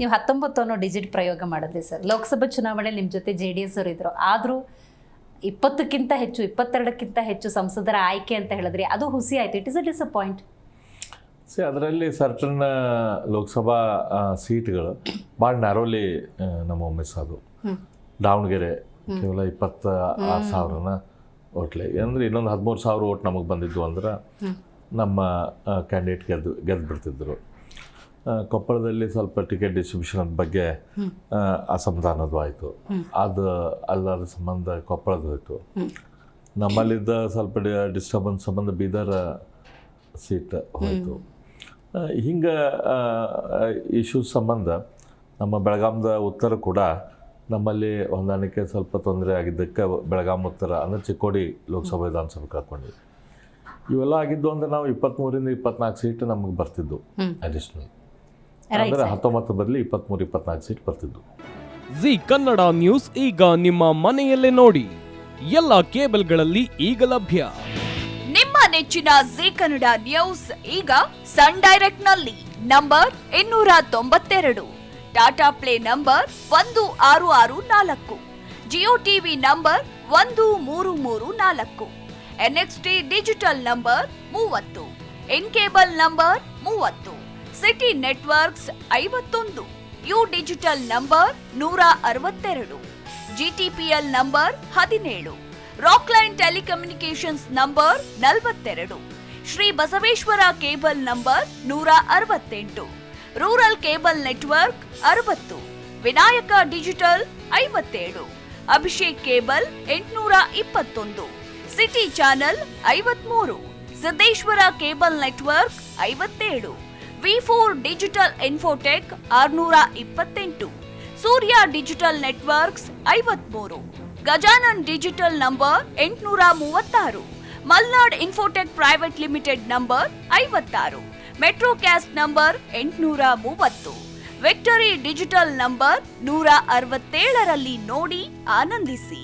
ನೀವು 19 ಅನ್ನೋ ಡಿಜಿಟ್ ಪ್ರಯೋಗ ಮಾಡಿದ್ರಿ ಸರ್. ಲೋಕಸಭಾ ಚುನಾವಣೆ ನಿಮ್ಮ ಜೊತೆ JDS ಅವರು ಇದ್ರು, ಆದರೂ 20ಕ್ಕಿಂತ ಹೆಚ್ಚು 22ಕ್ಕಿಂತ ಹೆಚ್ಚು ಸಂಸದರ ಆಯ್ಕೆ ಅಂತ ಹೇಳಿದ್ರಿ, ಅದು ಹುಸಿ ಆಯಿತು. It is a disappoint. ಅದರಲ್ಲಿ ಸರ್ಟನ್ ಲೋಕಸಭಾ ಸೀಟ್ಗಳು ಭಾಳ ನ್ಯಾರೋಲಿ ನಮ್ಮ ಮಿಸ್ ಅದು. ದಾವಣಗೆರೆ ಕೇವಲ 26,000 ಓಟ್ಲೆ, ಅಂದರೆ ಇನ್ನೊಂದು 13,000 ಓಟ್ ನಮಗೆ ಬಂದಿದ್ದು ಅಂದ್ರೆ ನಮ್ಮ ಕ್ಯಾಂಡಿಡೇಟ್ ಗೆದ್ದು ಬಿಡ್ತಿದ್ರು. ಕೊಪ್ಪಳದಲ್ಲಿ ಸ್ವಲ್ಪ ಟಿಕೆಟ್ ಡಿಸ್ಟ್ರಿಬ್ಯೂಷನ್ ಬಗ್ಗೆ ಅಸಮಾಧಾನದ್ದು ಆಯಿತು. ಅದು ಅಲ್ಲದ ಸಂಬಂಧ ಕೊಪ್ಪಳದ ಹೋಯಿತು. ನಮ್ಮಲ್ಲಿದ್ದ ಸ್ವಲ್ಪ ಡಿಸ್ಟರ್ಬೆನ್ಸ್ ಸಂಬಂಧ ಬೀದರ್ ಸೀಟ್ ಹೋಯಿತು. ಹಿಂಗೆ ಇಶ್ಯೂಸ್ ಸಂಬಂಧ ನಮ್ಮ ಬೆಳಗಾಮದ ಉತ್ತರ ಕೂಡ ನಮ್ಮಲ್ಲಿ ಹೊಂದಾಣಿಕೆ ಸ್ವಲ್ಪ ತೊಂದರೆ ಆಗಿದ್ದಕ್ಕೆ ಬೆಳಗಾಂ ಉತ್ತರ ಅಂದರೆ ಚಿಕ್ಕೋಡಿ ಲೋಕಸಭಾ ವಿಧಾನಸಭೆ ಕಳ್ಕೊಂಡ್ವಿ. ಇವೆಲ್ಲ ಆಗಿದ್ದು ಅಂದರೆ ನಾವು 23ರಿಂದ 24 ಸೀಟ್ ನಮಗೆ ಬರ್ತಿದ್ದು ಅಡಿಷ್ನಲ್. ಅಂದರೆ 19 ಬದಲಿ 23-24 ಸೀಟ್ ಬರ್ತಿದ್ದು. ಜಿ ಕನ್ನಡ ನ್ಯೂಸ್ ಈಗ ನಿಮ್ಮ ಮನೆಯಲ್ಲೇ ನೋಡಿ. ಎಲ್ಲ ಕೇಬಲ್ಗಳಲ್ಲಿ ಈಗ ಲಭ್ಯ. ನಿಮ್ಮ ನೆಚ್ಚಿನ ಜಿ ಕನ್ನಡ ನ್ಯೂಸ್ ಈಗ ಸನ್ ಡೈರೆಕ್ಟ್ ನಲ್ಲಿ number 292, Tata play number 1664, Jio TV number 1334, NXT digital number 30, in cable number 30, city networks 51, U digital number 162, GTPL number 17, Rockline telecommunications number 42, Shri Basaveshwara cable number 168, rural cable network 60, Vinayaka digital 57, Abhishek cable 821, city channel 53, Siddeshwara cable network 57, V4 digital Infotech 628, Surya digital networks 53, Gajanan digital number 836, Malnad Infotech Private Limited number 56, Metrocast number 830, Victory Digital number 167ರಲ್ಲಿ ನೋಡಿ ಆನಂದಿಸಿ.